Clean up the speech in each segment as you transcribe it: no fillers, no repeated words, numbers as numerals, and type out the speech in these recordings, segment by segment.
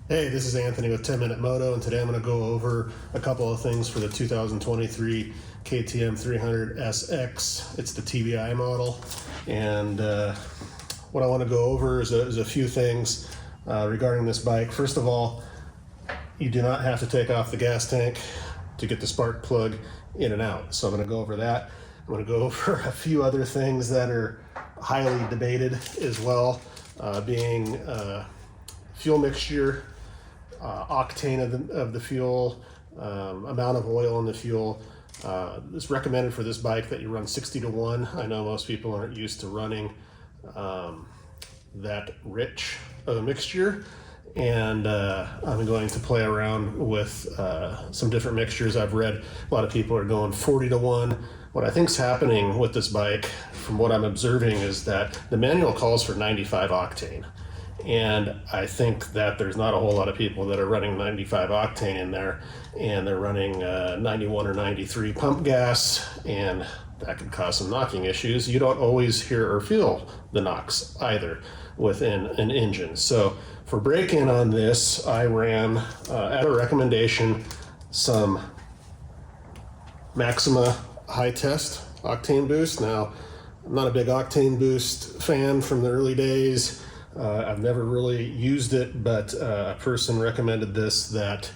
Hey, this is Anthony with 10 Minute Moto, and today I'm going to go over a couple of things for the 2023 KTM 300SX. It's the TBI model, and what I want to go over is a few things regarding this bike. First of all, you do not have to take off the gas tank to get the spark plug in and out, so I'm going to go over that. I'm going to go over a few other things that are highly debated as well, being fuel mixture, octane of the fuel, amount of oil in the fuel. It's recommended for this bike that you run 60 to 1. I know most people aren't used to running that rich of a mixture, and I'm going to play around with some different mixtures. I've read a lot of people are going 40 to 1. What I think's happening with this bike, from what I'm observing, is that the manual calls for 95 octane. And I think that there's not a whole lot of people that are running 95 octane in there, and they're running 91 or 93 pump gas, and that could cause some knocking issues. You don't always hear or feel the knocks either within an engine. So for break-in on this, I ran, at a recommendation, some Maxima high test octane boost. Now, I'm not a big octane boost fan from the early days. I've never really used it, but a person recommended this that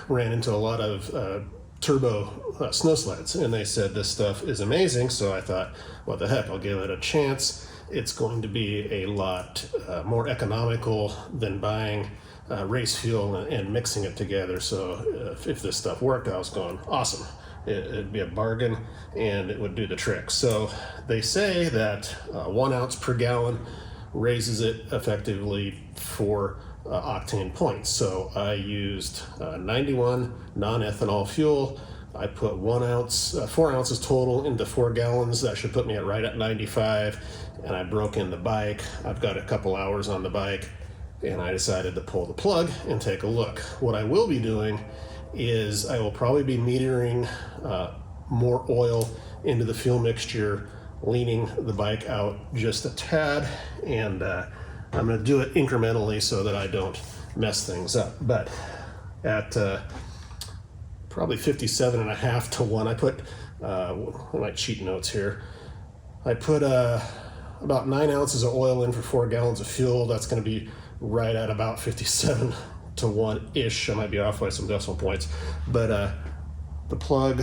ran into a lot of turbo snow sleds, and they said this stuff is amazing. So I thought, what the heck, I'll give it a chance. It's going to be a lot more economical than buying race fuel and mixing it together. So if this stuff worked, I was going, awesome. It'd be a bargain, and it would do the trick. So they say that 1 ounce per gallon raises it effectively for octane points. So I used 91 non-ethanol fuel. I put 1 ounce, 4 ounces total into 4 gallons. That should put me at right at 95. And I broke in the bike. I've got a couple hours on the bike, and I decided to pull the plug and take a look. What I will be doing is I will probably be metering more oil into the fuel mixture, leaning the bike out just a tad, and I'm going to do it incrementally so that I don't mess things up. But at probably 57.5 to 1, I put my cheat notes here. I put about 9 ounces of oil in for 4 gallons of fuel. That's going to be right at about 57 to 1 ish. I might be off by some decimal points, but the plug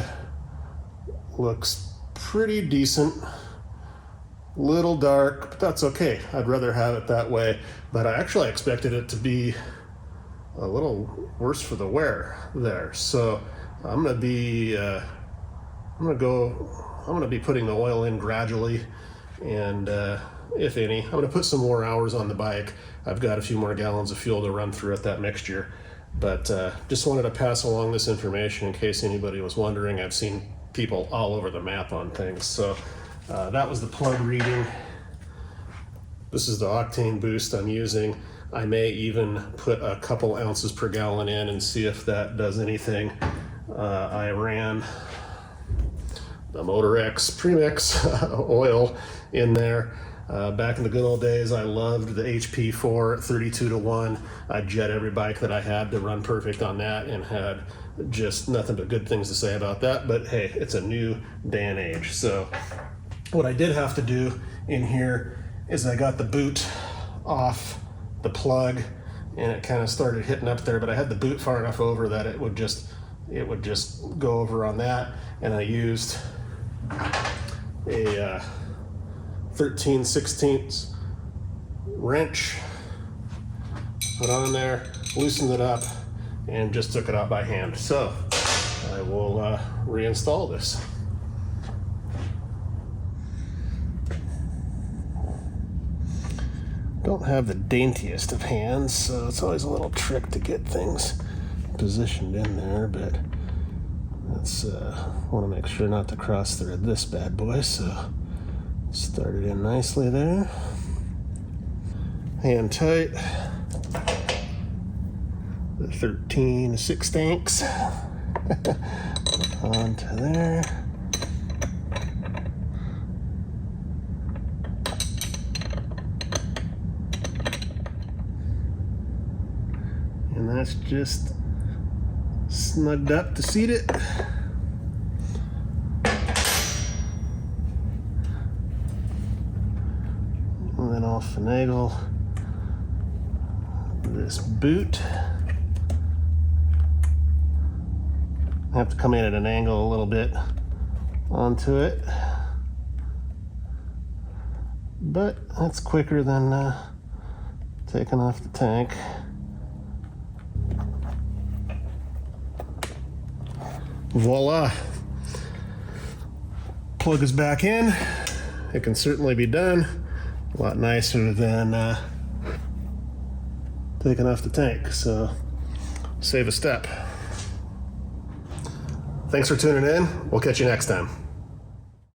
looks pretty decent. Little dark, but that's okay. I'd rather have it that way, but I actually expected it to be a little worse for the wear there. So I'm gonna be putting the oil in gradually, and if any, I'm gonna put some more hours on the bike. I've got a few more gallons of fuel to run through at that mixture, but just wanted to pass along this information in case anybody was wondering. I've seen people all over the map on things. So that was the plug reading. This is the octane boost I'm using. I may even put a couple ounces per gallon in and see if that does anything. I ran the Motor X premix oil in there. Back in the good old days, I loved the HP4 32 to 1. I'd jet every bike that I had to run perfect on that, and had just nothing but good things to say about that. But hey, it's a new day and age. So what I did have to do in here is I got the boot off the plug, and it kind of started hitting up there, but I had the boot far enough over that it would just go over on that, and I used a 13/16 wrench, put on there, loosened it up, and just took it out by hand. So I will reinstall this. Don't have the daintiest of hands, so it's always a little trick to get things positioned in there, but let's want to make sure not to cross thread this bad boy. So start it in nicely there, hand tight, the 13/16 onto there. And that's just snugged up to seat it. And then I'll finagle this boot. I have to come in at an angle a little bit onto it, but that's quicker than taking off the tank. Voila! Plug is back in. It can certainly be done. A lot nicer than taking off the tank, so save a step. Thanks for tuning in. We'll catch you next time.